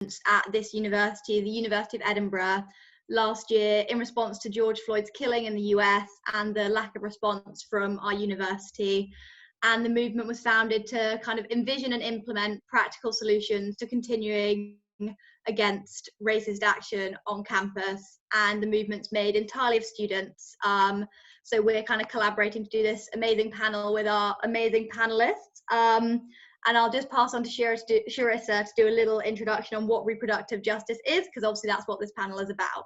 at this university, the University of Edinburgh, last year in response to George Floyd's killing in the US and the lack of response from our university. And the movement was founded to kind of envision and implement practical solutions to continuing against racist action on campus. And the movement's made entirely of students. So we're kind of collaborating to do this amazing panel with our amazing panelists. And I'll just pass on to Sharissa to do a little introduction on what reproductive justice is, because obviously that's what this panel is about.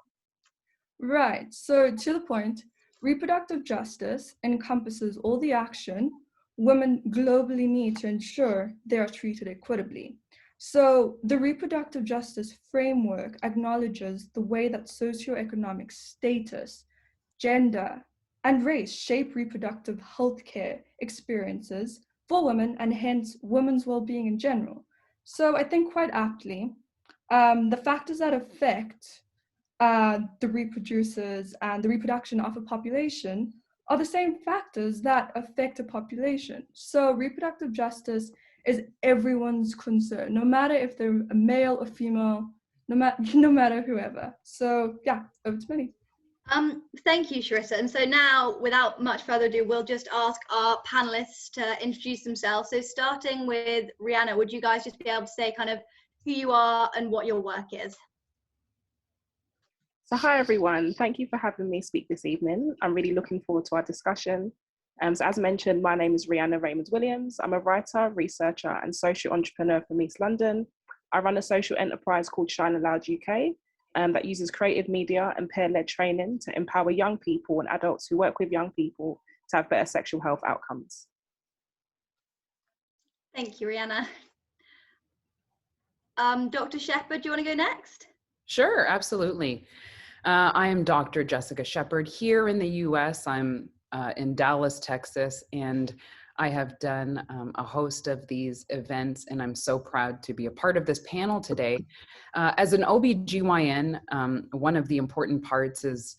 Right, so to the point, reproductive justice encompasses all the action women globally need to ensure they are treated equitably. So the reproductive justice framework acknowledges the way that socioeconomic status, gender, and race shape reproductive healthcare experiences for women and hence women's well-being in general. So I think quite aptly, the factors that affect the reproducers and the reproduction of a population are the same factors that affect a population. So reproductive justice is everyone's concern, no matter if they're a male or female, no matter whoever. So yeah, over to Millie. Thank you, Sharissa. And so now, without much further ado, we'll just ask our panelists to introduce themselves. So starting with Rihanna, would you guys just be able to say kind of who you are and what your work is? So hi everyone, thank you for having me speak this evening. I'm really looking forward to our discussion. So as mentioned, my name is Rihanna Raymond-Williams. I'm a writer, researcher and social entrepreneur from East London. I run a social enterprise called Shine Aloud UK that uses creative media and peer-led training to empower young people and adults who work with young people to have better sexual health outcomes. Thank you, Rihanna. Dr. Shepherd, do you want to go next? Sure, absolutely. I am Dr. Jessica Shepherd here in the US. I'm in Dallas, Texas, and I have done a host of these events, and I'm so proud to be a part of this panel today. As an OBGYN, one of the important parts is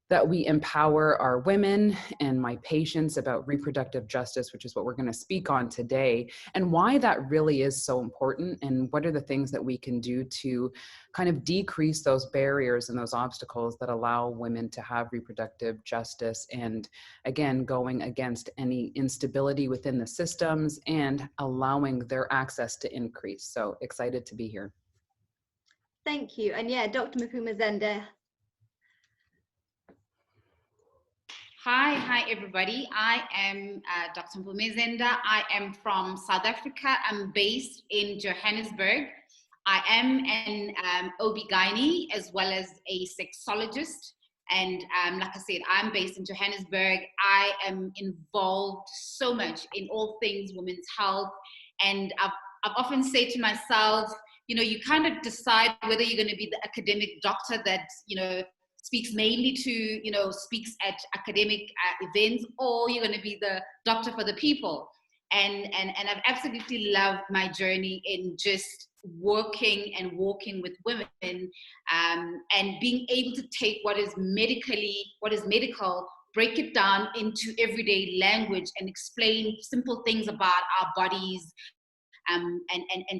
that we empower our women and my patients about reproductive justice, which is what we're going to speak on today, and why that really is so important, and what are the things that we can do to kind of decrease those barriers and those obstacles that allow women to have reproductive justice, and again, going against any instability within the systems and allowing their access to increase. So excited to be here. Thank you. And yeah, Dr. Mesenda. Hi everybody. I am Dr. Mesenda. I am from South Africa. I'm based in Johannesburg. I am an OB-GYN as well as a sexologist. And like I said, I'm based in Johannesburg. I am involved so much in all things women's health. And I've often said to myself, you know, you kind of decide whether you're going to be the academic doctor that, you know, speaks mainly to, you know, speaks at academic events, or you're going to be the doctor for the people. And I've absolutely loved my journey in just working and walking with women, and being able to take what is medical, break it down into everyday language and explain simple things about our bodies, and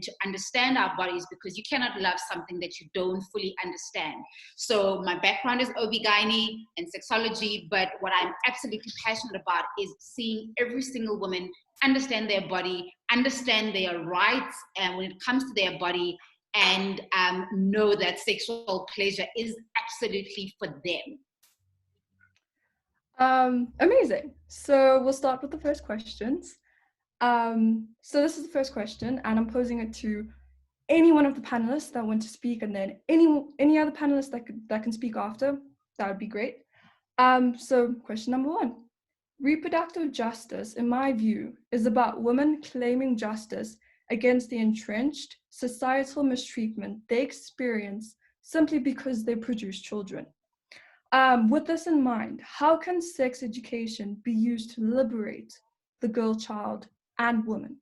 to understand our bodies, because you cannot love something that you don't fully understand. So my background is OB-GYN and sexology, but what I'm absolutely passionate about is seeing every single woman understand their body, understand their rights, and when it comes to their body, and know that sexual pleasure is absolutely for them. Amazing. So we'll start with the first questions. So this is the first question, and I'm posing it to any one of the panelists that want to speak, and then any other panelists that can speak after. That would be great. So question number one. Reproductive justice, in my view, is about women claiming justice against the entrenched societal mistreatment they experience simply because they produce children. With this in mind, how can sex education be used to liberate the girl child and woman?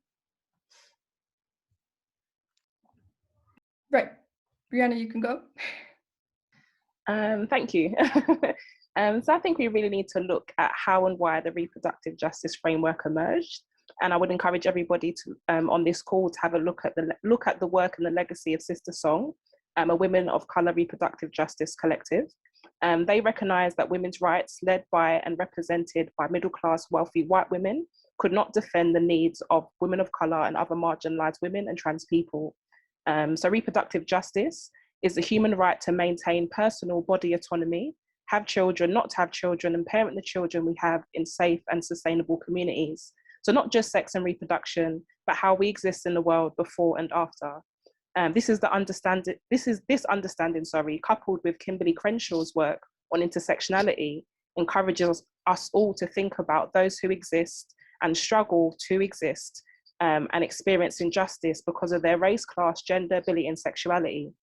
Right, Brianna, you can go. Thank you. So I think we really need to look at how and why the reproductive justice framework emerged. And I would encourage everybody to on this call to have a look at the work and the legacy of Sister Song, a Women of Colour Reproductive Justice collective. They recognise that women's rights, led by and represented by middle-class, wealthy white women, could not defend the needs of women of colour and other marginalised women and trans people. So reproductive justice is the human right to maintain personal body autonomy, have children, not to have children, and parent the children we have in safe and sustainable communities. So not just sex and reproduction, but how we exist in the world before and after. This understanding, coupled with Kimberly Crenshaw's work on intersectionality, encourages us all to think about those who exist and struggle to exist and experience injustice because of their race, class, gender, ability, and sexuality.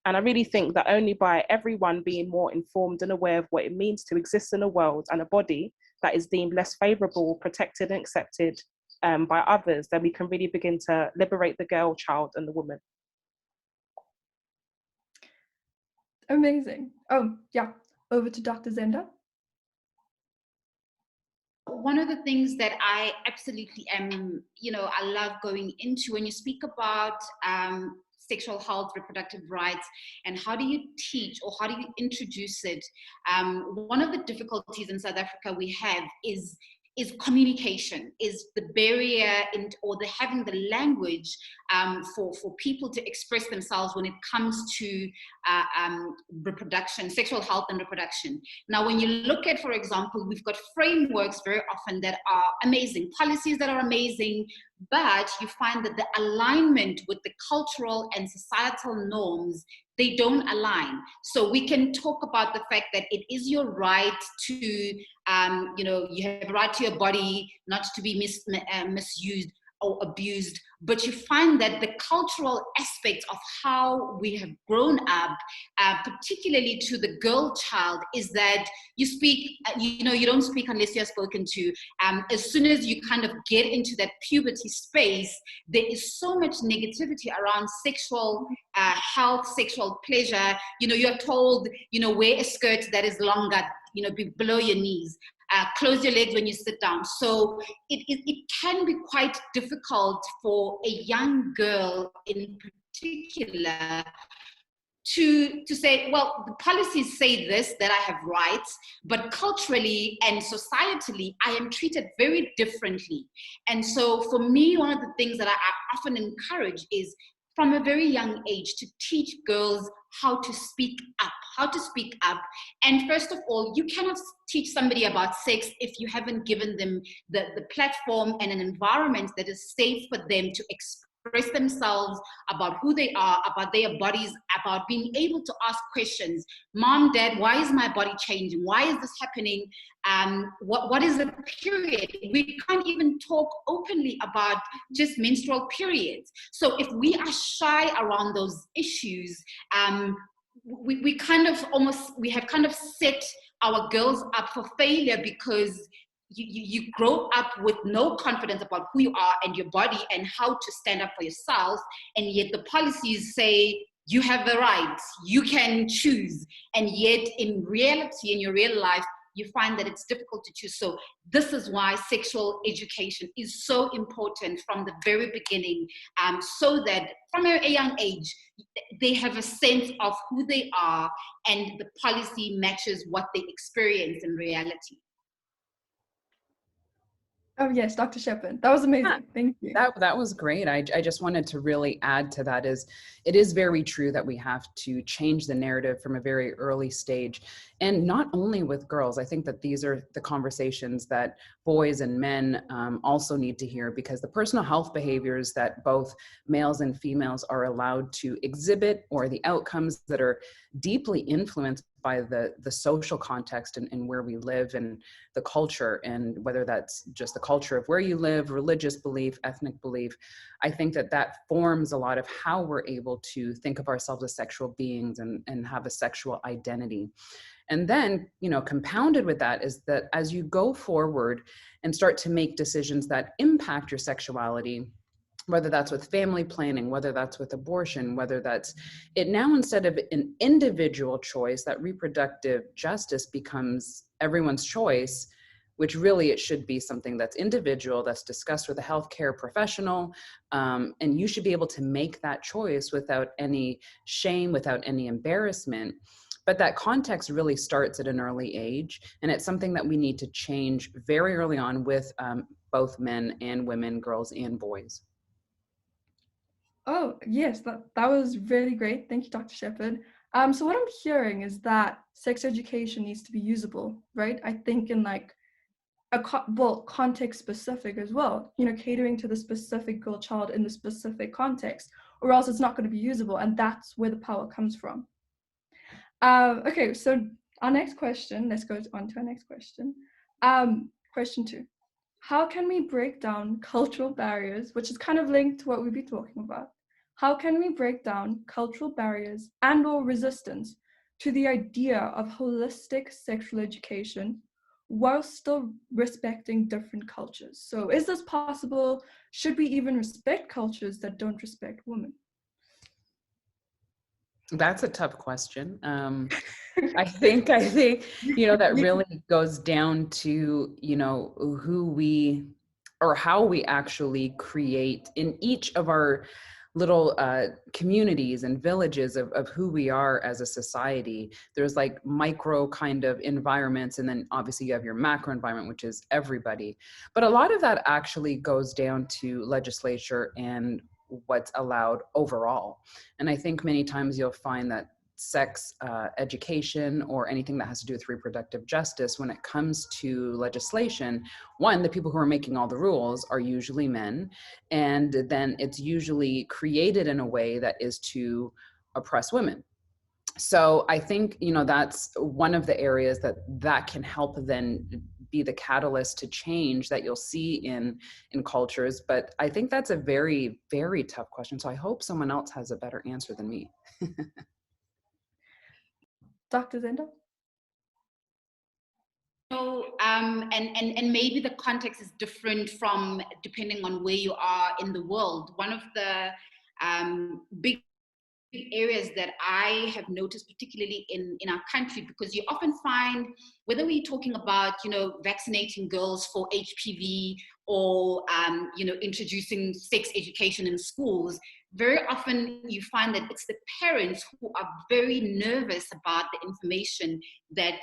And I really think that only by everyone being more informed and aware of what it means to exist in a world and a body that is deemed less favourable, protected, and accepted by others, then we can really begin to liberate the girl, child, and the woman. Amazing. Oh, yeah. Over to Dr. Zenda. One of the things that I absolutely am, I love going into when you speak about sexual health, reproductive rights, and how do you teach or how do you introduce it? One of the difficulties in South Africa we have is communication, is the barrier or the having the language for people to express themselves when it comes to reproduction, sexual health and reproduction. Now, when you look at, for example, we've got frameworks very often that are amazing, policies that are amazing, but you find that the alignment with the cultural and societal norms, they don't align. So we can talk about the fact that it is your right to, you have a right to your body, not to be misused or abused, but you find that the cultural aspect of how we have grown up, particularly to the girl child, is that you speak, you don't speak unless you're spoken to. As soon as you kind of get into that puberty space, there is so much negativity around sexual health, sexual pleasure. You're told, wear a skirt that is longer, below your knees. Close your legs when you sit down. So it can be quite difficult for a young girl in particular to say, well, the policies say this, that I have rights, but culturally and societally, I am treated very differently. And so for me, one of the things that I often encourage is from a very young age to teach girls how to speak up. And first of all, you cannot teach somebody about sex if you haven't given them the platform and an environment that is safe for them to express themselves about who they are, about their bodies, about being able to ask questions. Mom, Dad, why is my body changing? Why is this happening? What is a period? We can't even talk openly about just menstrual periods. So if we are shy around those issues, we have kind of set our girls up for failure because you grow up with no confidence about who you are and your body and how to stand up for yourself, and yet the policies say you have the rights, you can choose, and yet in reality, in your real life, you find that it's difficult to choose. So this is why sexual education is so important from the very beginning, so that from a young age, they have a sense of who they are and the policy matches what they experience in reality. Oh yes, Dr. Shepard, that was amazing. Yeah, thank you. That was great. I just wanted to really add to that it is very true that we have to change the narrative from a very early stage, and not only with girls. I think that these are the conversations that boys and men also need to hear, because the personal health behaviors that both males and females are allowed to exhibit, or the outcomes that are deeply influenced by the social context and where we live and the culture, and whether that's just the culture of where you live, religious belief, ethnic belief. I think that forms a lot of how we're able to think of ourselves as sexual beings and have a sexual identity. And then, compounded with that is that as you go forward and start to make decisions that impact your sexuality, whether that's with family planning, whether that's with abortion, whether that's it now, instead of an individual choice, that reproductive justice becomes everyone's choice. which really it should be something that's individual, that's discussed with a healthcare professional, and you should be able to make that choice without any shame, without any embarrassment. But that context really starts at an early age, and it's something that we need to change very early on with both men and women, girls and boys. Oh, yes, that was really great. Thank you, Dr. Shepherd. So what I'm hearing is that sex education needs to be usable, right? I think in like context specific as well, catering to the specific girl child in the specific context, or else it's not going to be usable, and that's where the power comes from. Okay, so our next question, let's go on to our next question. Question 2. How can we break down cultural barriers, which is kind of linked to what we'll be talking about? How can we break down cultural barriers and/or resistance to the idea of holistic sexual education while still respecting different cultures? So is this possible? Should we even respect cultures that don't respect women? That's a tough question. I think, that really goes down to, who we, or how we actually create in each of our little communities and villages of who we are as a society. There's like micro kind of environments, and then obviously you have your macro environment, which is everybody. But a lot of that actually goes down to legislature and what's allowed overall. And I think many times you'll find that sex education or anything that has to do with reproductive justice, when it comes to legislation, one, the people who are making all the rules are usually men, and then it's usually created in a way that is to oppress women. So I think, that's one of the areas that can help then be the catalyst to change that you'll see in cultures. But I think that's a very, very tough question. So I hope someone else has a better answer than me. Dr. Zenda? And maybe the context is different from depending on where you are in the world. One of the big areas that I have noticed, particularly in our country, because you often find, whether we're talking about, vaccinating girls for HPV or, introducing sex education in schools, very often you find that it's the parents who are very nervous about the information that,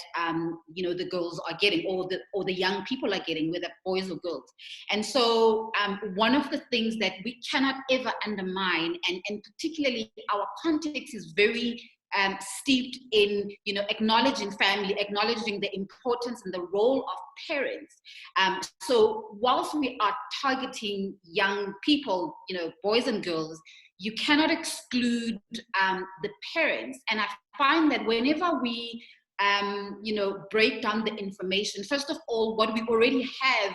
the girls are getting, or the young people are getting, whether boys or girls. And so one of the things that we cannot ever undermine, and particularly our context is very steeped in, acknowledging family, acknowledging the importance and the role of parents. So whilst we are targeting young people, boys and girls, you cannot exclude the parents. And I find that whenever we break down the information, first of all, what we already have,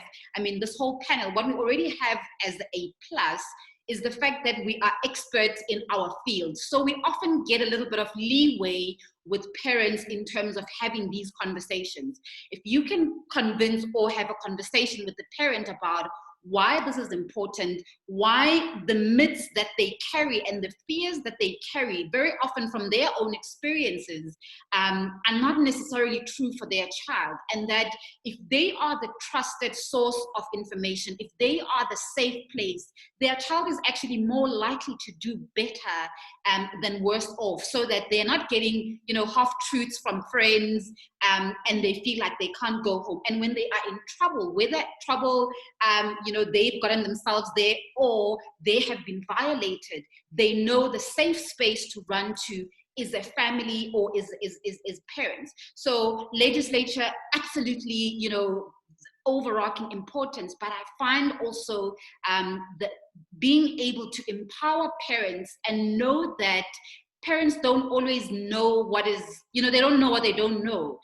this whole panel, what we already have as a plus is the fact that we are experts in our field. So we often get a little bit of leeway with parents in terms of having these conversations. If you can convince or have a conversation with the parent about why this is important, why the myths that they carry and the fears that they carry, very often from their own experiences, are not necessarily true for their child. And that if they are the trusted source of information, if they are the safe place, their child is actually more likely to do better than worse off, so that they're not getting, half-truths from friends, and they feel like they can't go home. And when they are in trouble, whether trouble, they've gotten themselves there or they have been violated, they know the safe space to run to is their family or is parents. So legislature, absolutely, overarching importance, but I find also that being able to empower parents and know that parents don't always know what is, they don't know what they don't know.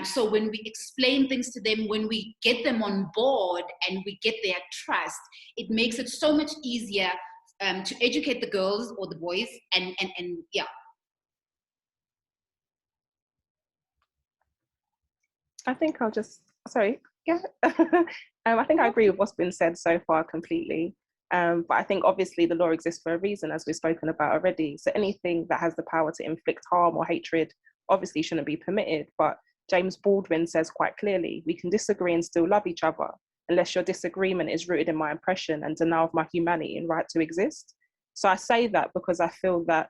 So when we explain things to them, when we get them on board and we get their trust, it makes it so much easier to educate the girls or the boys, and yeah. I think I'll just, sorry, yeah. I think I agree with what's been said so far completely. But I think obviously the law exists for a reason, as we've spoken about already. So anything that has the power to inflict harm or hatred obviously shouldn't be permitted. But James Baldwin says quite clearly, we can disagree and still love each other unless your disagreement is rooted in my oppression and denial of my humanity and right to exist. So I say that because I feel that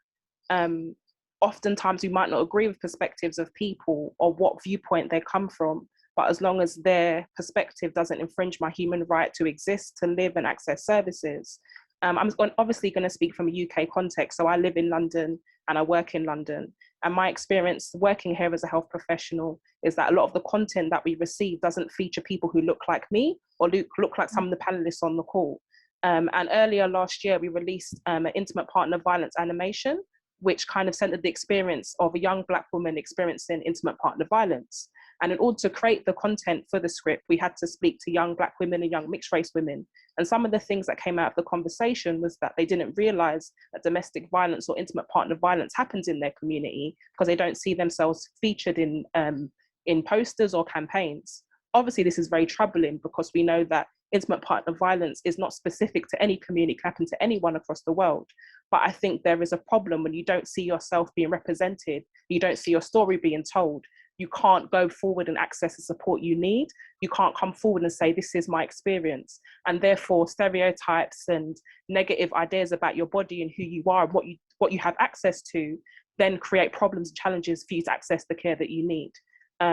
oftentimes we might not agree with perspectives of people or what viewpoint they come from, but as long as their perspective doesn't infringe my human right to exist, to live and access services. I'm obviously going to speak from a UK context. So I live in London and I work in London. And my experience working here as a health professional is that a lot of the content that we receive doesn't feature people who look like me or look like some of the panelists on the call. And earlier last year, we released an intimate partner violence animation, which kind of centered the experience of a young Black woman experiencing intimate partner violence. And in order to create the content for the script, we had to speak to young Black women and young mixed race women. And some of the things that came out of the conversation was that they didn't realize that domestic violence or intimate partner violence happens in their community because they don't see themselves featured in posters or campaigns. Obviously, this is very troubling because we know that intimate partner violence is not specific to any community, it can happen to anyone across the world. But I think there is a problem when you don't see yourself being represented, you don't see your story being told. You can't go forward and access the support you need. You can't come forward and say, this is my experience. And therefore, stereotypes and negative ideas about your body and who you are and what you have access to then create problems and challenges for you to access the care that you need.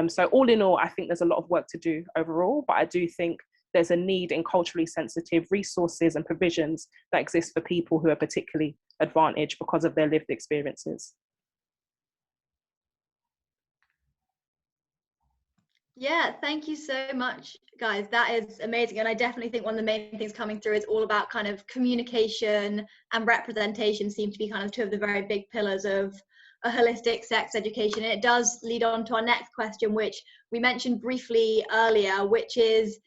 So all in all, I think there's a lot of work to do overall, but I do think there's a need in culturally sensitive resources and provisions that exist for people who are particularly advantaged because of their lived experiences. Yeah, thank you so much, guys. That is amazing. And I definitely think one of the main things coming through is all about kind of communication and representation seem to be kind of two of the very big pillars of a holistic sex education. And it does lead on to our next question, which we mentioned briefly earlier, which is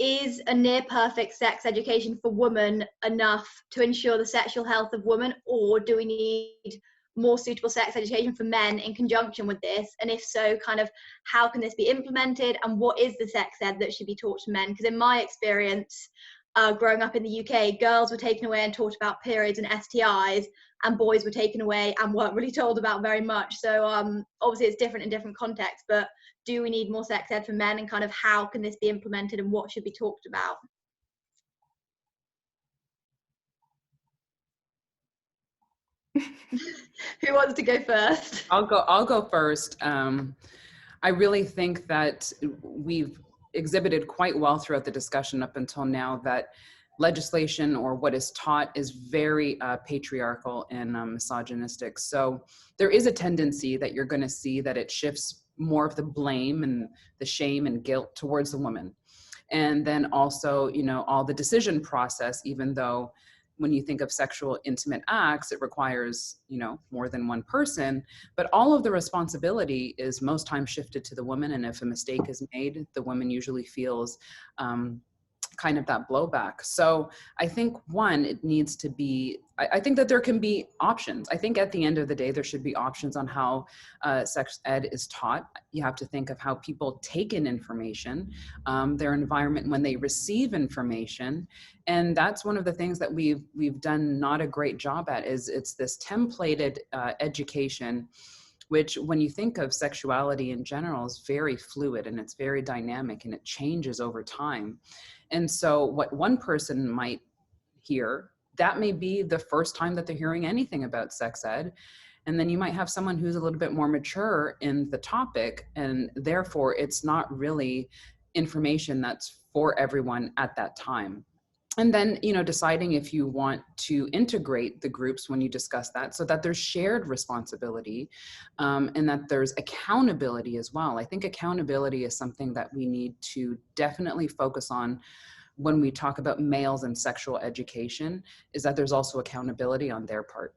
a near perfect sex education for women enough to ensure the sexual health of women, or do we need more suitable sex education for men in conjunction with this? And if so, kind of how can this be implemented, and what is the sex ed that should be taught to men? Because in my experience, growing up in the UK, girls were taken away and taught about periods and STIs, and boys were taken away and weren't really told about very much. So obviously it's different in different contexts, but do we need more sex ed for men, and kind of how can this be implemented and what should be talked about? Who wants to go first? I'll go first. I really think that we've exhibited quite well throughout the discussion up until now that legislation or what is taught is very patriarchal and misogynistic. So there is a tendency that you're going to see that it shifts more of the blame and the shame and guilt towards the woman. And then also, you know, all the decision process, even though when you think of sexual intimate acts, it requires, you know, more than one person, but all of the responsibility is most times shifted to the woman. And if a mistake is made, the woman usually feels kind of that blowback. So I think one, it needs to be, I think that there can be options. I think at the end of the day, there should be options on how sex ed is taught. You have to think of how people take in information, their environment when they receive information. And that's one of the things that we've done not a great job at, is it's this templated education, which when you think of sexuality in general is very fluid and it's very dynamic and it changes over time. And so what one person might hear, that may be the first time that they're hearing anything about sex ed. And then you might have someone who's a little bit more mature in the topic, and therefore it's not really information that's for everyone at that time. And then, you know, deciding if you want to integrate the groups when you discuss that, so that there's shared responsibility and that there's accountability as well. I think accountability is something that we need to definitely focus on when we talk about males and sexual education, is that there's also accountability on their part.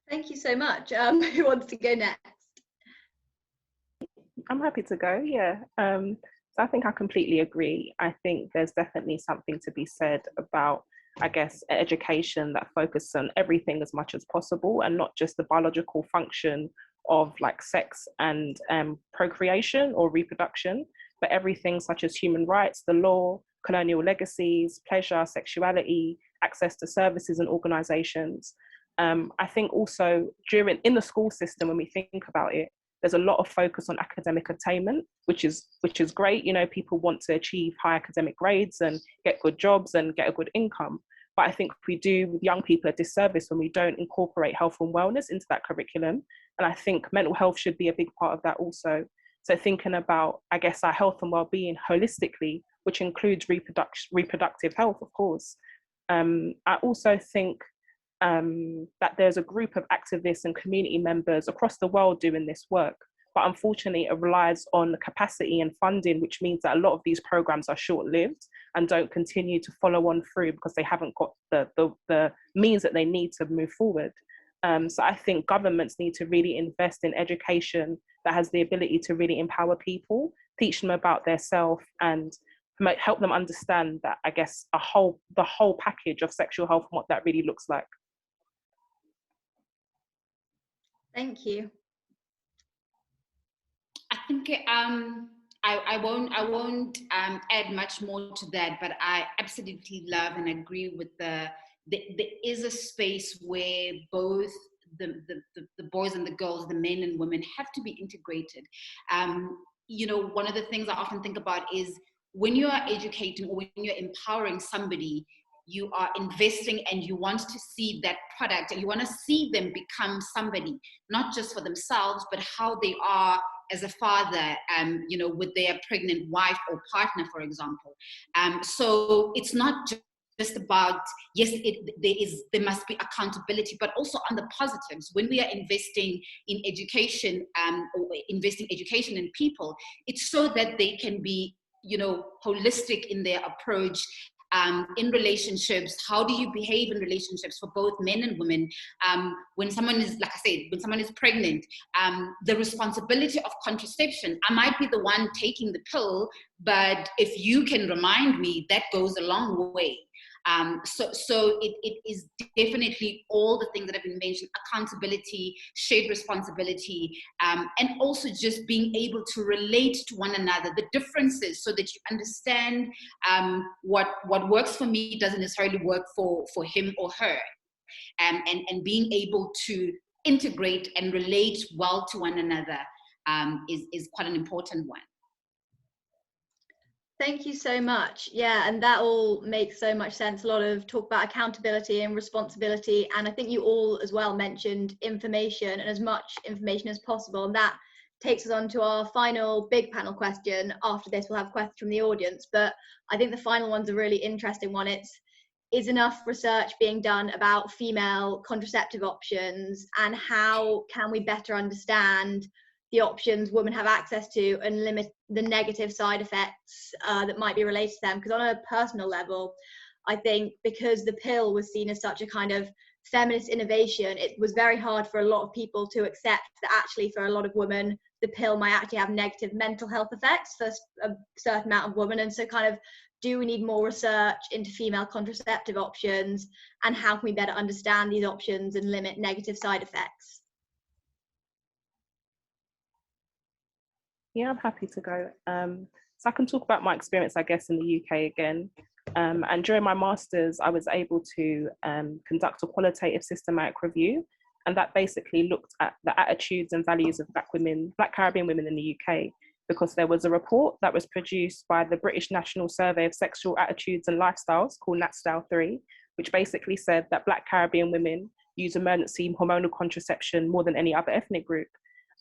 Thank you so much. Who wants to go next? I'm happy to go, yeah. So I think I completely agree. I think there's definitely something to be said about, I guess, education that focuses on everything as much as possible and not just the biological function of like sex and procreation or reproduction, but everything such as human rights, the law, colonial legacies, pleasure, sexuality, access to services and organizations. I think also in the school system, when we think about it, there's a lot of focus on academic attainment, which is great. You know, people want to achieve high academic grades and get good jobs and get a good income. But I think we do with young people a disservice when we don't incorporate health and wellness into that curriculum. And I think mental health should be a big part of that also. So thinking about, I guess, our health and well-being holistically, which includes reproductive health, of course. I also think that there's a group of activists and community members across the world doing this work. But unfortunately, it relies on capacity and funding, which means that a lot of these programs are short-lived and don't continue to follow on through because they haven't got the means that they need to move forward. So I think governments need to really invest in education that has the ability to really empower people, teach them about their self, and help them understand that, I guess, the whole package of sexual health and what that really looks like. Thank you. I think I won't add much more to that, but I absolutely love and agree with there is a space where both the boys and the girls, the men and women, have to be integrated. You know, one of the things I often think about is when you are educating or when you're empowering somebody, you are investing and you want to see that product and you want to see them become somebody, not just for themselves, but how they are as a father, you know, with their pregnant wife or partner, for example. So it's not just about, yes, there must be accountability, but also on the positives. When we are investing in education or investing education in people, it's so that they can be, you know, holistic in their approach. In relationships, how do you behave in relationships for both men and women? When someone is, like I said, when someone is pregnant, the responsibility of contraception, I might be the one taking the pill, but if you can remind me, that goes a long way. So it is definitely all the things that have been mentioned: accountability, shared responsibility, and also just being able to relate to one another, the differences, so that you understand what works for me doesn't necessarily work for him or her, and being able to integrate and relate well to one another is quite an important one. Thank you so much. Yeah, and that all makes so much sense. A lot of talk about accountability and responsibility. And I think you all as well mentioned information, and as much information as possible. And that takes us on to our final big panel question. After this, we'll have questions from the audience. But I think the final one's a really interesting one. Is enough research being done about female contraceptive options, and how can we better understand the options women have access to and limit the negative side effects that might be related to them? Because on a personal level, I think because the pill was seen as such a kind of feminist innovation, it was very hard for a lot of people to accept that actually for a lot of women, the pill might actually have negative mental health effects for a certain amount of women. And so kind of, do we need more research into female contraceptive options, and how can we better understand these options and limit negative side effects? Yeah, I'm happy to go. So I can talk about my experience, I guess, in the UK again. And during my master's, I was able to conduct a qualitative systematic review. And that basically looked at the attitudes and values of Black Caribbean women in the UK, because there was a report that was produced by the British National Survey of Sexual Attitudes and Lifestyles, called NatStyle 3, which basically said that Black Caribbean women use emergency hormonal contraception more than any other ethnic group.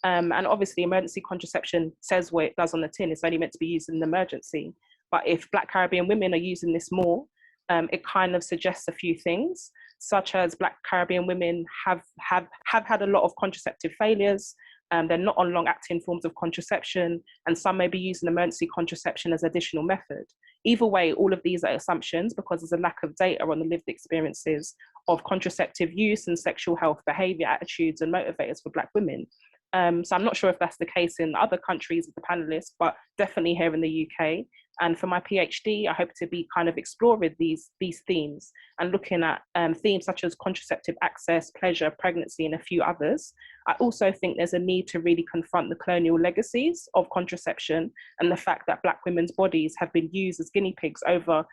And obviously emergency contraception says what it does on the tin, it's only meant to be used in an emergency. But if Black Caribbean women are using this more, it kind of suggests a few things, such as Black Caribbean women have had a lot of contraceptive failures. They're not on long-acting forms of contraception, and some may be using emergency contraception as an additional method. Either way, all of these are assumptions because there's a lack of data on the lived experiences of contraceptive use and sexual health behaviour, attitudes and motivators for Black women. So I'm not sure if that's the case in other countries with the panelists, but definitely here in the UK. And for my PhD, I hope to be kind of exploring these themes and looking at themes such as contraceptive access, pleasure, pregnancy, and a few others. I also think there's a need to really confront the colonial legacies of contraception and the fact that Black women's bodies have been used as guinea pigs over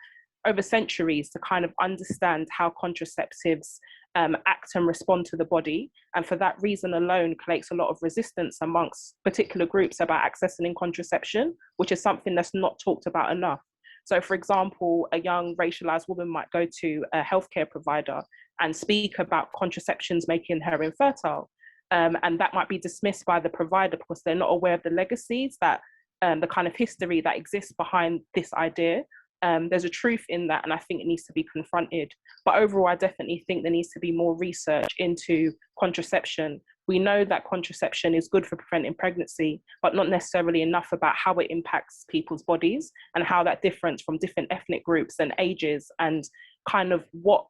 centuries to kind of understand how contraceptives act and respond to the body. And for that reason alone, creates a lot of resistance amongst particular groups about accessing contraception, which is something that's not talked about enough. So for example, a young racialized woman might go to a healthcare provider and speak about contraceptions making her infertile. And that might be dismissed by the provider because they're not aware of the legacies that the kind of history that exists behind this idea. There's a truth in that, and I think it needs to be confronted. But overall, I definitely think there needs to be more research into contraception. We know that contraception is good for preventing pregnancy, but not necessarily enough about how it impacts people's bodies and how that differs from different ethnic groups and ages, and kind of what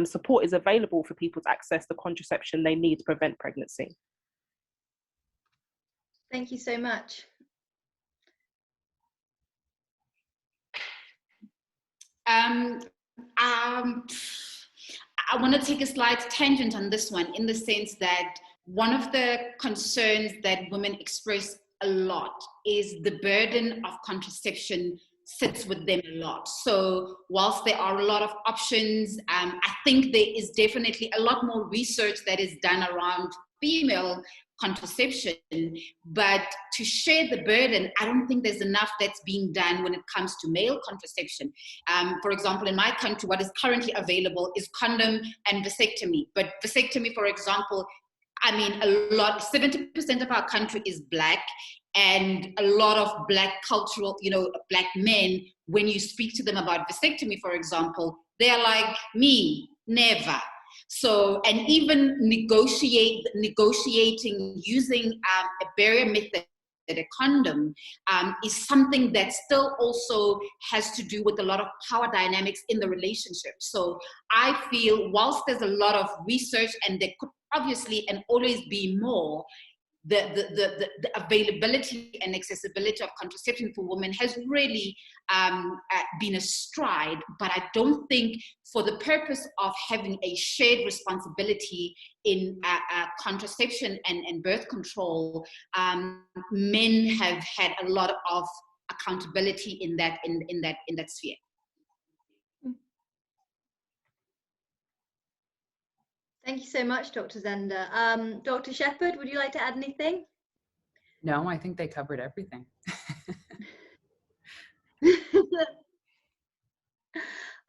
support is available for people to access the contraception they need to prevent pregnancy. Thank you so much. I want to take a slight tangent on this one, in the sense that one of the concerns that women express a lot is the burden of contraception sits with them a lot. So whilst there are a lot of options, I think there is definitely a lot more research that is done around female contraception, but to share the burden, I don't think there's enough that's being done when it comes to male contraception. For example, in my country, what is currently available is condom and vasectomy. But vasectomy, for example, I mean, 70% of our country is Black, and a lot of Black cultural, Black men, when you speak to them about vasectomy, for example, they're like, me, never. So, and even negotiating using a barrier method, a condom, is something that still also has to do with a lot of power dynamics in the relationship. So I feel whilst there's a lot of research, and there could obviously and always be more, the availability and accessibility of contraception for women has really been a stride, but I don't think for the purpose of having a shared responsibility in contraception and birth control, men have had a lot of accountability in that sphere. Thank you so much, Dr. Zenda. Dr. Shepherd, would you like to add anything? No, I think they covered everything.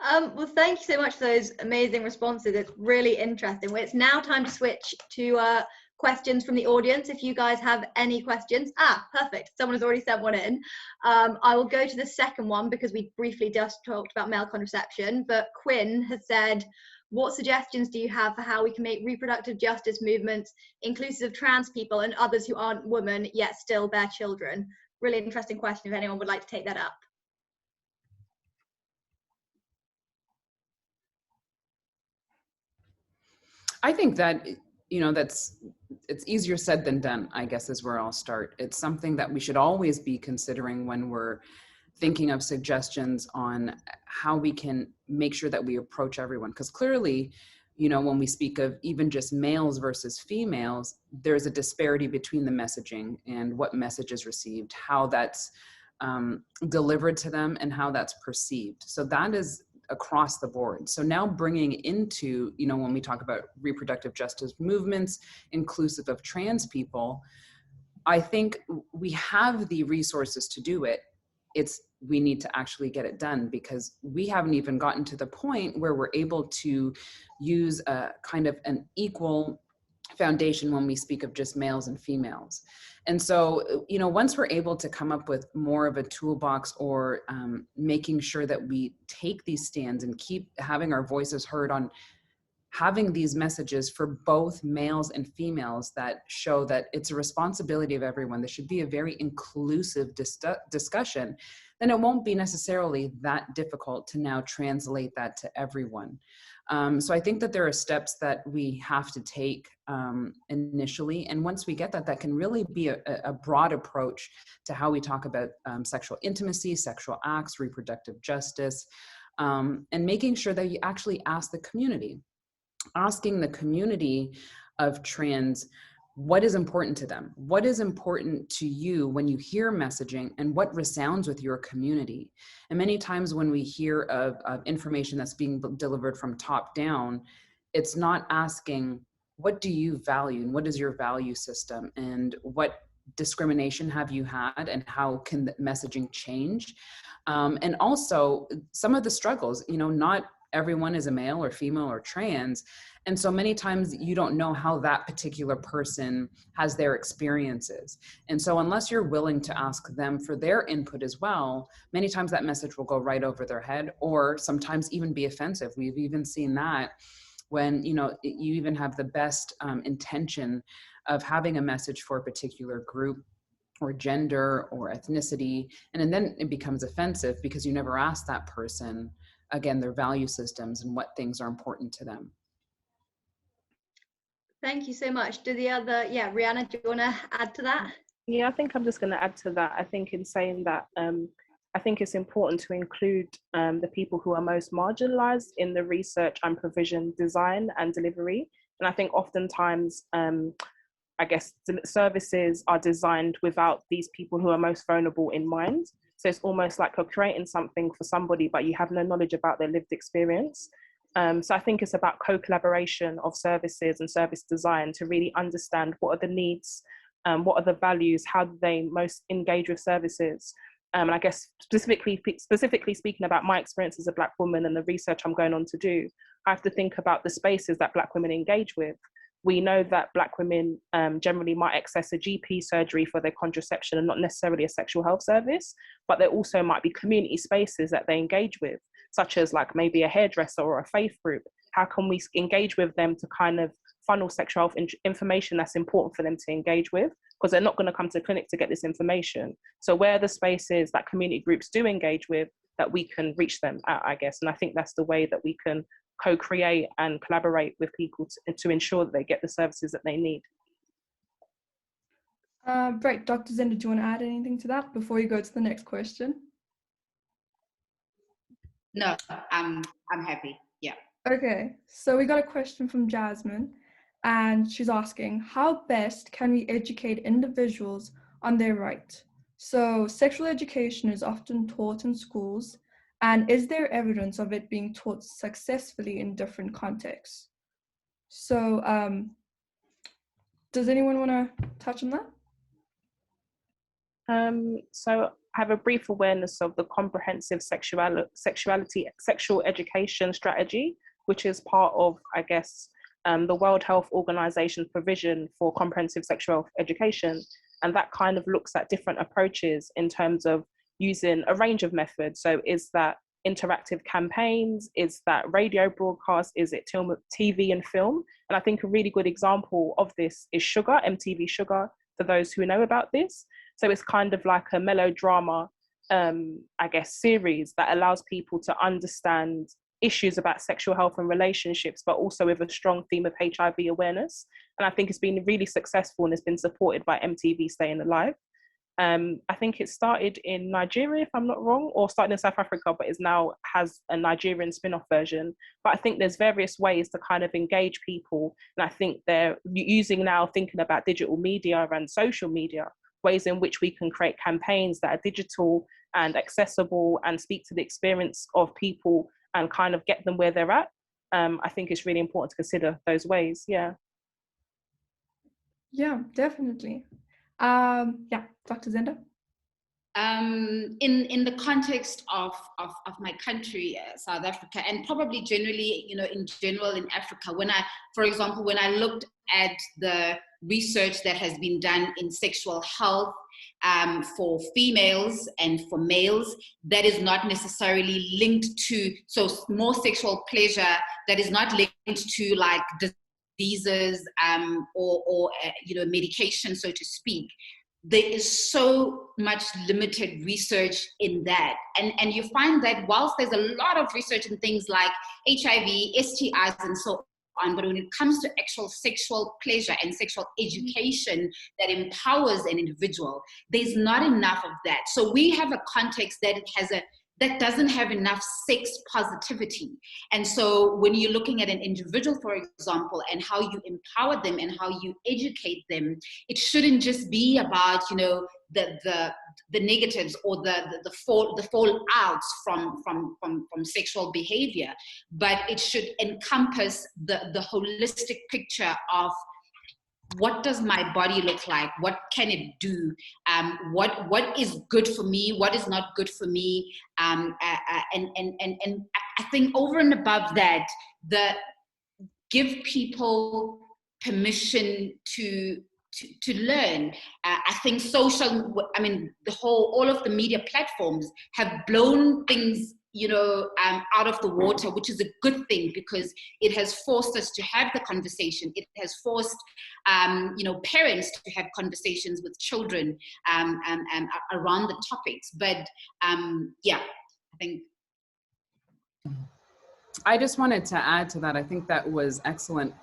Well, thank you so much for those amazing responses. It's really interesting. Well, it's now time to switch to questions from the audience. If you guys have any questions. Perfect. Someone has already sent one in. I will go to the second one because we briefly just talked about male contraception, but Quinn has said, what suggestions do you have for how we can make reproductive justice movements inclusive of trans people and others who aren't women yet still bear children? Really interesting question, if anyone would like to take that up. I think that, it's easier said than done, I guess, is where I'll start. It's something that we should always be considering when we're thinking of suggestions on how we can make sure that we approach everyone. Because clearly, when we speak of even just males versus females, there's a disparity between the messaging and what message is received, how that's delivered to them, and how that's perceived. So that is across the board. So now bringing into, when we talk about reproductive justice movements, inclusive of trans people, I think we have the resources to do it. We need to actually get it done, because we haven't even gotten to the point where we're able to use a kind of an equal foundation when we speak of just males and females. And so, once we're able to come up with more of a toolbox, or making sure that we take these stands and keep having our voices heard on having these messages for both males and females that show that it's a responsibility of everyone, there should be a very inclusive discussion, then it won't be necessarily that difficult to now translate that to everyone. So I think that there are steps that we have to take initially. And once we get that, that can really be a broad approach to how we talk about sexual intimacy, sexual acts, reproductive justice, and making sure that you actually ask the community. Asking the community of trans, what is important to them? What is important to you when you hear messaging, and what resounds with your community? And many times when we hear of information that's being delivered from top down, it's not asking, what do you value and what is your value system, and what discrimination have you had, and how can the messaging change? And also some of the struggles, not everyone is a male or female or trans. And so many times you don't know how that particular person has their experiences. And so unless you're willing to ask them for their input as well, many times that message will go right over their head, or sometimes even be offensive. We've even seen that when, you even have the best intention of having a message for a particular group or gender or ethnicity, and then it becomes offensive because you never asked that person, again, their value systems and what things are important to them. Thank you so much. Rihanna, do you want to add to that? Yeah, I think I'm just going to add to that. I think in saying that, I think it's important to include the people who are most marginalized in the research and provision, design and delivery. And I think oftentimes, I guess services are designed without these people who are most vulnerable in mind. So it's almost like you're creating something for somebody, but you have no knowledge about their lived experience. So I think it's about co-collaboration of services and service design to really understand what are the needs, what are the values, how do they most engage with services. And I guess specifically speaking about my experience as a Black woman and the research I'm going on to do, I have to think about the spaces that Black women engage with. We know that Black women generally might access a GP surgery for their contraception and not necessarily a sexual health service, but there also might be community spaces that they engage with, such as like maybe a hairdresser or a faith group. How can we engage with them to kind of funnel sexual health information that's important for them to engage with? Because they're not going to come to the clinic to get this information. So where are the spaces that community groups do engage with that we can reach them at, I guess? And I think that's the way that we can co-create and collaborate with people to ensure that they get the services that they need. Right, Dr. Zenda, do you want to add anything to that before you go to the next question? No, I'm happy. Yeah. Okay, so we got a question from Jasmine, and she's asking, how best can we educate individuals on their right? So sexual education is often taught in schools, and is there evidence of it being taught successfully in different contexts? So does anyone want to touch on that? So I have a brief awareness of the comprehensive sexual education strategy, which is part of, I guess, the World Health Organization's provision for comprehensive sexual health education. And that kind of looks at different approaches in terms of using a range of methods. So is that interactive campaigns? Is that radio broadcast? Is it TV and film? And I think a really good example of this is Sugar, MTV Sugar, for those who know about this. So it's kind of like a melodrama, I guess, series that allows people to understand issues about sexual health and relationships, but also with a strong theme of HIV awareness. And I think it's been really successful and has been supported by MTV Staying Alive. I think it started in Nigeria, if I'm not wrong, or started in South Africa, but now has a Nigerian spin-off version. But I think there's various ways to kind of engage people. And I think they're using now, thinking about digital media and social media, ways in which we can create campaigns that are digital and accessible and speak to the experience of people and kind of get them where they're at. I think it's really important to consider those ways. Yeah. Yeah, definitely. Yeah, Dr. Zenda. In the context of my country, South Africa, and probably generally, in general in Africa, for example, when I looked at the research that has been done in sexual health for females and for males, that is not necessarily linked to, so more sexual pleasure that is not linked to like diseases or medication, so to speak. There is so much limited research in that. And you find that whilst there's a lot of research in things like HIV, STIs, and so on, but when it comes to actual sexual pleasure and sexual education that empowers an individual, there's not enough of that. So we have a context that doesn't have enough sex positivity. And so when you're looking at an individual, for example, and how you empower them and how you educate them, it shouldn't just be about, the the negatives or the fallouts from sexual behavior, but it should encompass the holistic picture of what does my body look like? What can it do? What is good for me? What is not good for me? And I think over and above that, give people permission to learn. I think all of the media platforms have blown things out of the water, which is a good thing, because it has forced us to have the conversation. It has forced parents to have conversations with children around the topics. But I think I just wanted to add to that. I think that was excellent.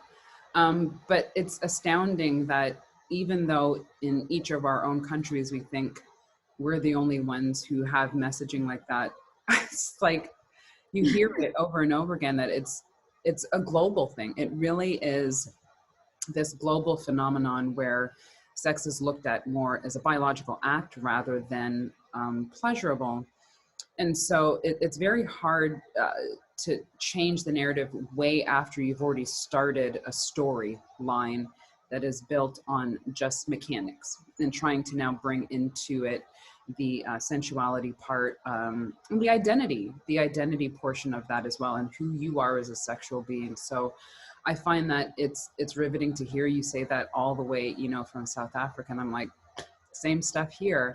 But it's astounding that even though in each of our own countries we think we're the only ones who have messaging like that, it's like you hear it over and over again that it's a global thing. It really is this global phenomenon where sex is looked at more as a biological act rather than pleasurable. And so it's very hard to change the narrative way after you've already started a storyline that is built on just mechanics, and trying to now bring into it the sensuality part, and the identity portion of that as well, and who you are as a sexual being. So I find that it's riveting to hear you say that all the way, from South Africa. And I'm like, same stuff here.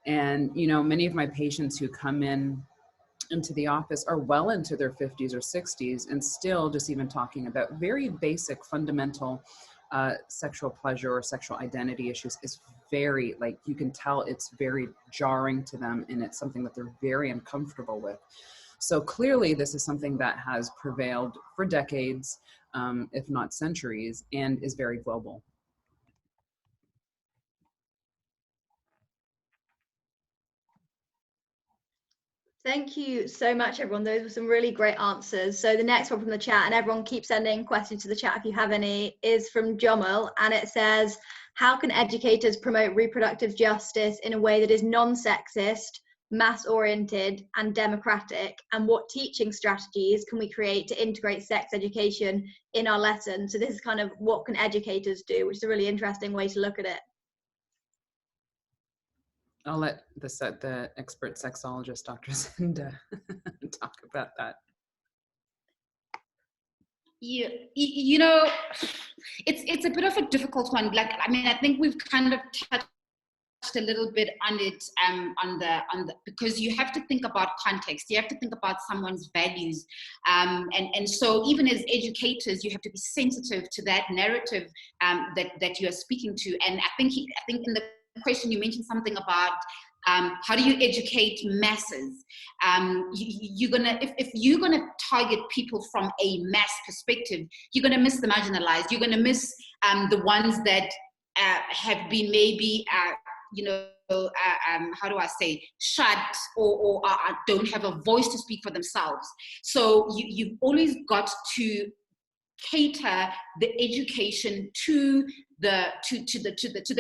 And, many of my patients who come into the office are well into their 50s or 60s and still just even talking about very basic fundamental sexual pleasure or sexual identity issues is very, you can tell it's very jarring to them, and it's something that they're very uncomfortable with. So clearly this is something that has prevailed for decades, if not centuries, and is very global. Thank you so much, everyone. Those were some really great answers. So the next one from the chat, and everyone keep sending questions to the chat if you have any, is from Jomal, and it says, how can educators promote reproductive justice in a way that is non-sexist, mass-oriented, and democratic? And what teaching strategies can we create to integrate sex education in our lessons? So this is kind of what can educators do, which is a really interesting way to look at it. I'll let the expert sexologist, Dr. Mesenda, talk about that. Yeah, it's a bit of a difficult one. I think we've kind of touched a little bit on it, because you have to think about context. You have to think about someone's values, and so even as educators, you have to be sensitive to that narrative that you are speaking to. And I think in the question you mentioned something about how do you educate masses? If you're gonna target people from a mass perspective, you're gonna miss the marginalized. You're gonna miss the ones that have been maybe how do I say, shut or don't have a voice to speak for themselves. So you've always got to cater the education to the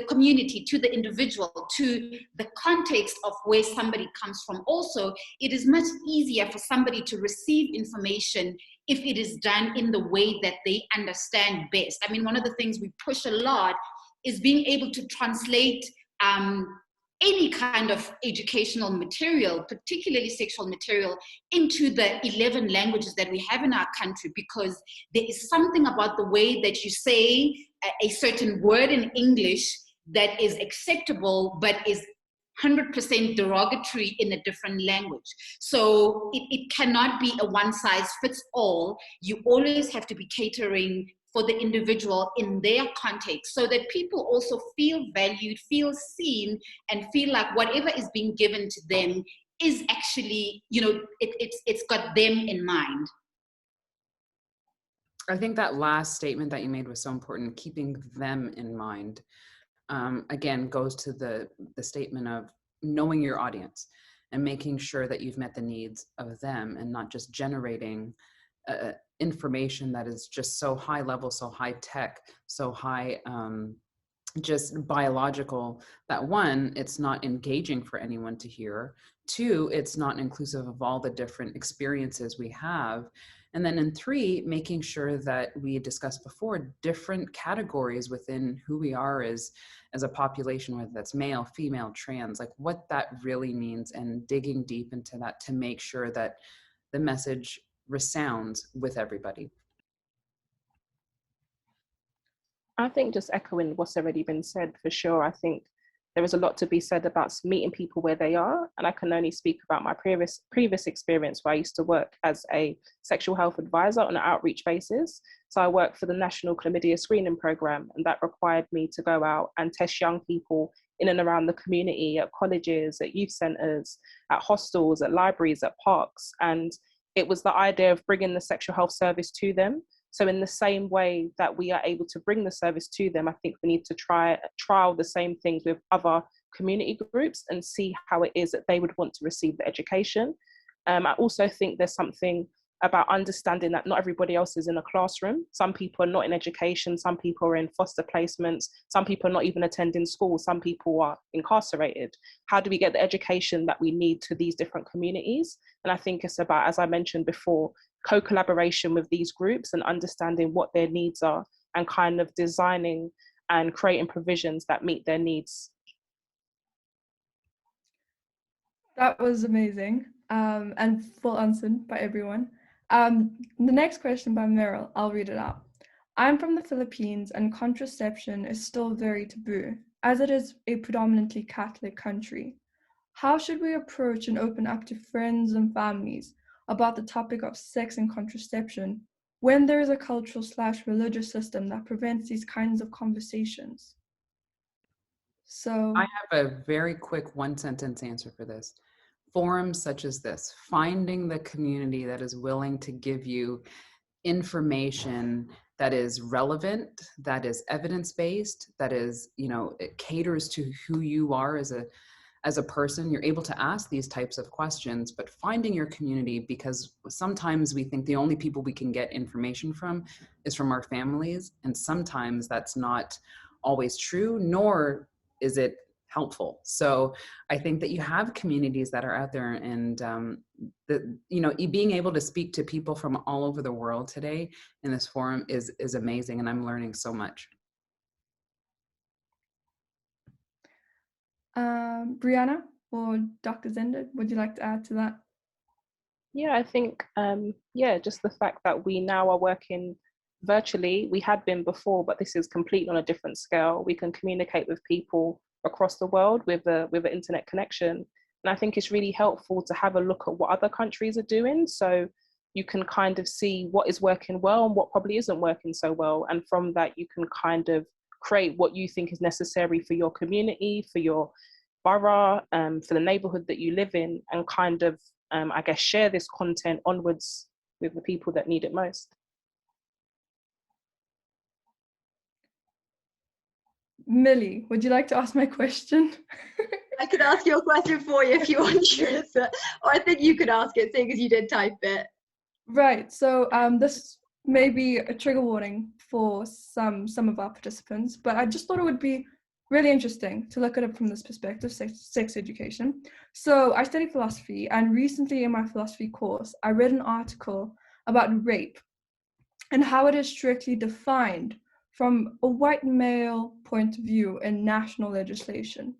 community, to the individual, to the context of where somebody comes from. Also, it is much easier for somebody to receive information if it is done in the way that they understand best. I mean, one of the things we push a lot is being able to translate any kind of educational material, particularly sexual material, into the 11 languages that we have in our country, because there is something about the way that you say a certain word in English that is acceptable, but is 100% derogatory in a different language. So it cannot be a one size fits all. You always have to be catering for the individual in their context, so that people also feel valued, feel seen, and feel like whatever is being given to them is actually, it's got them in mind. I think that last statement that you made was so important, keeping them in mind. Again, goes to the statement of knowing your audience and making sure that you've met the needs of them, and not just generating information that is just so high level, so high tech, so high just biological, that one, it's not engaging for anyone to hear. Two, it's not inclusive of all the different experiences we have. And then in three, making sure that we discussed before different categories within who we are as a population, whether that's male, female, trans, like what that really means, and digging deep into that to make sure that the message resounds with everybody. I think just echoing what's already been said, for sure. I think there is a lot to be said about meeting people where they are. And I can only speak about my previous experience, where I used to work as a sexual health advisor on an outreach basis. So I worked for the National Chlamydia Screening Programme, and that required me to go out and test young people in and around the community, at colleges, at youth centres, at hostels, at libraries, at parks. And it was the idea of bringing the sexual health service to them. So in the same way that we are able to bring the service to them, I think we need to trial the same things with other community groups and see how it is that they would want to receive the education. I also think there's something about understanding that not everybody else is in a classroom. Some people are not in education, some people are in foster placements, some people are not even attending school, some people are incarcerated. How do we get the education that we need to these different communities? And I think it's about, as I mentioned before, co-collaboration with these groups and understanding what their needs are, and kind of designing and creating provisions that meet their needs. That was amazing, and full answered by everyone. The next question by Meryl, I'll read it out. I'm from the Philippines, and contraception is still very taboo, as it is a predominantly Catholic country. How should we approach and open up to friends and families about the topic of sex and contraception when there is a cultural/religious system that prevents these kinds of conversations? So I have a very quick one-sentence answer for this. Forums such as this, finding the community that is willing to give you information that is relevant, that is evidence-based, that is, it caters to who you are as a person. You're able to ask these types of questions, but finding your community, because sometimes we think the only people we can get information from is from our families, and sometimes that's not always true, nor is it helpful. So I think that you have communities that are out there, and being able to speak to people from all over the world today in this forum is amazing, and I'm learning so much. Brianna or Dr. Zenda, would you like to add to that? Yeah, I think, just the fact that we now are working virtually. We had been before, but this is completely on a different scale. We can communicate with people across the world with an internet connection. And I think it's really helpful to have a look at what other countries are doing, so you can kind of see what is working well and what probably isn't working so well. And from that, you can kind of create what you think is necessary for your community, for your borough, for the neighborhood that you live in, and kind of, share this content onwards with the people that need it most. Millie, would you like to ask my question? I could ask your question for you if you want to, or I think you could ask it, seeing as you did type it. Right, so this may be a trigger warning for some of our participants, but I just thought it would be really interesting to look at it from this perspective, sex education. So I study philosophy, and recently in my philosophy course, I read an article about rape and how it is strictly defined from a white male point of view in national legislation.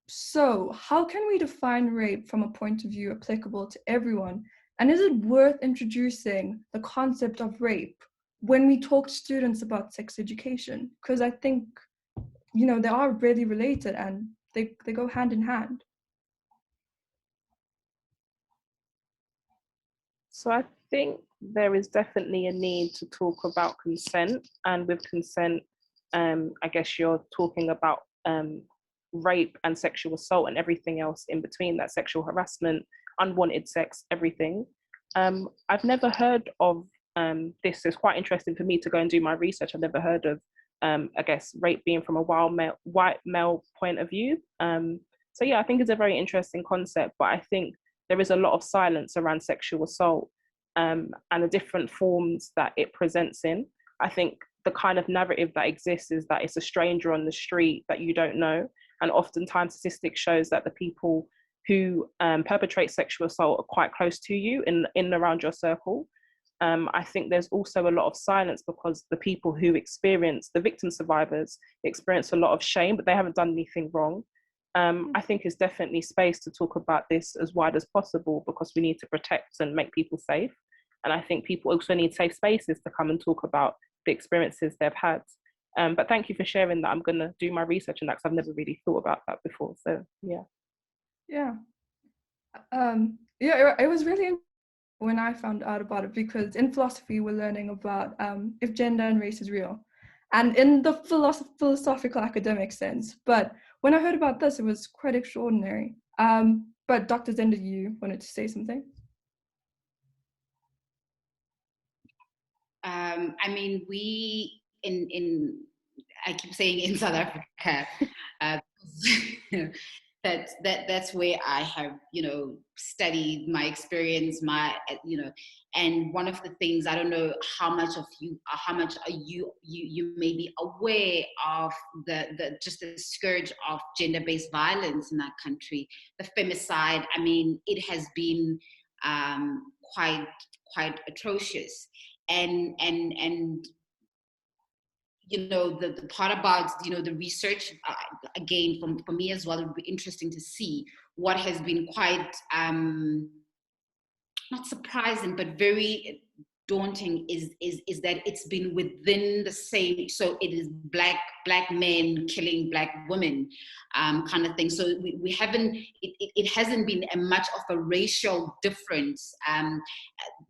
So how can we define rape from a point of view applicable to everyone? And is it worth introducing the concept of rape when we talk to students about sex education? Because I think, they are really related and they go hand in hand. So I think there is definitely a need to talk about consent, and with consent, I guess you're talking about rape and sexual assault and everything else in between that, sexual harassment, unwanted sex, everything. I've never heard of this. It's quite interesting for me to go and do my research. I've never heard of, rape being from a white male point of view. So yeah, I think it's a very interesting concept, but I think there is a lot of silence around sexual assault and the different forms that it presents in. I think the kind of narrative that exists is that it's a stranger on the street that you don't know. And oftentimes statistics shows that the people who perpetrate sexual assault are quite close to you in and around your circle. I think there's also a lot of silence because the people who experience, the victim survivors, experience a lot of shame, but they haven't done anything wrong. I think there's definitely space to talk about this as wide as possible because we need to protect and make people safe. And I think people also need safe spaces to come and talk about the experiences they've had. But thank you for sharing that. I'm going to do my research on that because I've never really thought about that before. So, yeah. Yeah. It was really when I found out about it, because in philosophy we're learning about if gender and race is real, and in the philosophical academic sense. But when I heard about this, it was quite extraordinary. But Dr. Zenda, you wanted to say something? I mean, we I keep saying in South Africa, that's where I have, studied my experience, and one of the things, I don't know how much are you may be aware of the just the scourge of gender-based violence in our country, the femicide. I mean, it has been quite atrocious, and the part about the research, again, for me as well, it would be interesting to see what has been quite not surprising but very daunting is that it's been within the same, so it is black men killing black women, kind of thing. So we haven't, it hasn't been a much of a racial difference,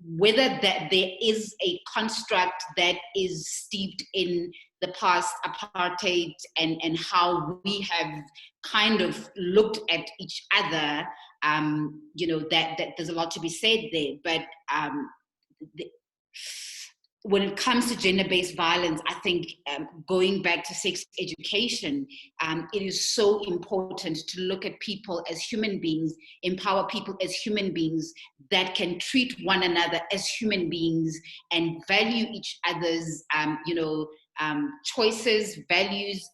whether that there is a construct that is steeped in the past apartheid and how we have kind of looked at each other, that there's a lot to be said there. But when it comes to gender-based violence, I think going back to sex education, it is so important to look at people as human beings, empower people as human beings that can treat one another as human beings and value each other's, choices, values,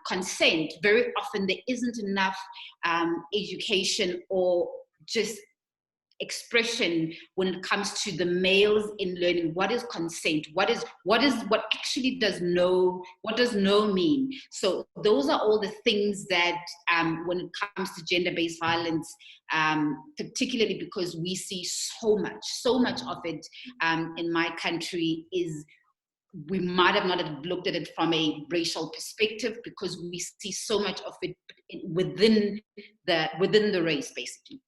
consent. Very often there isn't enough education or just expression when it comes to the males in learning what is consent, what actually does no mean. So those are all the things that when it comes to gender-based violence, particularly because we see so much of it in my country, is we might have not have looked at it from a racial perspective because we see so much of it within the race, basically.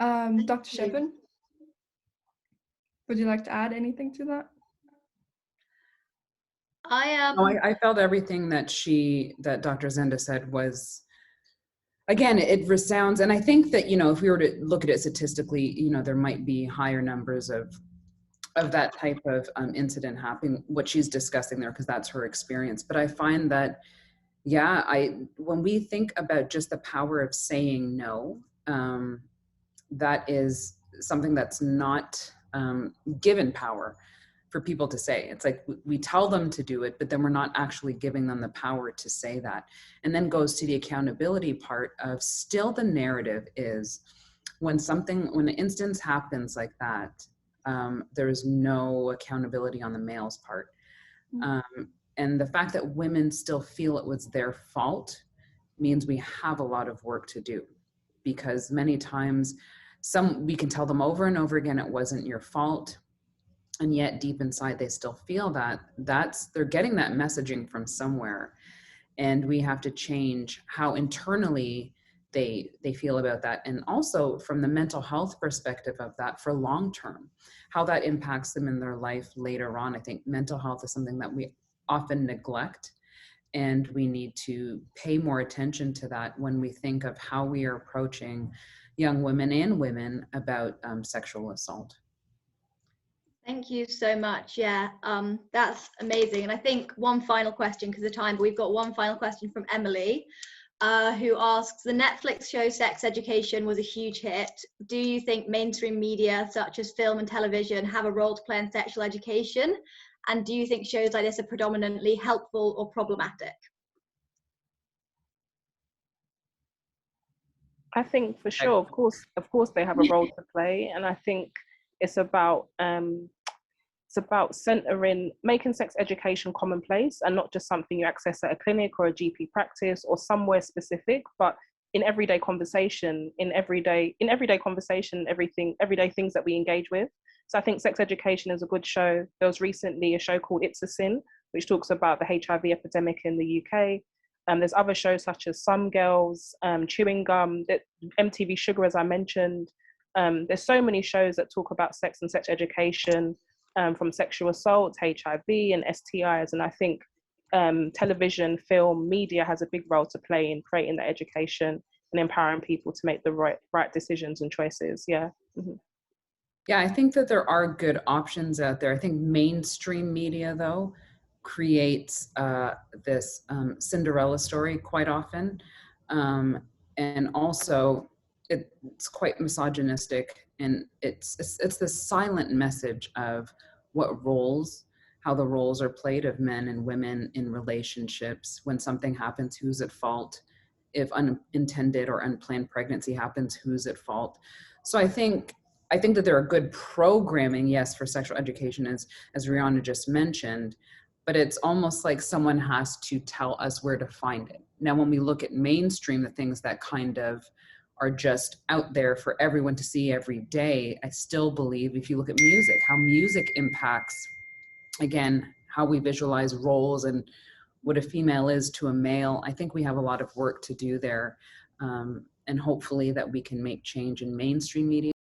Dr. Shepard, would you like to add anything to that? I felt everything that Dr. Zenda said was, again, it resounds, and I think that, if we were to look at it statistically, there might be higher numbers of that type of incident happening, what she's discussing there, because that's her experience. But I find that, when we think about just the power of saying no, that is something that's not given power for people to say. It's like we tell them to do it, but then we're not actually giving them the power to say that. And then goes to the accountability part of, still the narrative is when an instance happens like that, there's no accountability on the male's part. And the fact that women still feel it was their fault means we have a lot of work to do, because many times we can tell them over and over again, it wasn't your fault. And yet deep inside, they still feel that they're getting that messaging from somewhere. And we have to change how internally they feel about that. And also from the mental health perspective of that for long term, how that impacts them in their life later on. I think mental health is something that we often neglect, and we need to pay more attention to that when we think of how we are approaching young women and women about sexual assault. Thank you so much. Yeah, that's amazing. And I think one final question, because of time, but we've got one final question from Emily. who asks, the Netflix show Sex Education was a huge hit. Do you think mainstream media such as film and television have a role to play in sexual education? And do you think shows like this are predominantly helpful or problematic? I think for sure, of course they have a role to play. And I think it's about centering, making sex education commonplace and not just something you access at a clinic or a GP practice or somewhere specific, but in everyday conversation, everyday things that we engage with. So I think Sex Education is a good show. There was recently a show called It's a Sin, which talks about the HIV epidemic in the UK. There's other shows such as Some Girls, Chewing Gum, MTV Sugar, as I mentioned. There's so many shows that talk about sex and sex education, from sexual assault, HIV and STIs. And I think television, film, media has a big role to play in creating that education and empowering people to make the right decisions and choices. Yeah. Mm-hmm. Yeah, I think that there are good options out there. I think mainstream media, though, creates this Cinderella story quite often. And also, it's quite misogynistic, and it's this silent message of how the roles are played of men and women in relationships. When something happens, who's at fault? If unintended or unplanned pregnancy happens, who's at fault? So I think that there are good programming, yes, for sexual education, as Rihanna just mentioned, but it's almost like someone has to tell us where to find it. Now, when we look at mainstream, the things that kind of are just out there for everyone to see every day, I still believe, if you look at music, how music impacts, again, how we visualize roles and what a female is to a male, I think we have a lot of work to do there. And hopefully that we can make change in mainstream media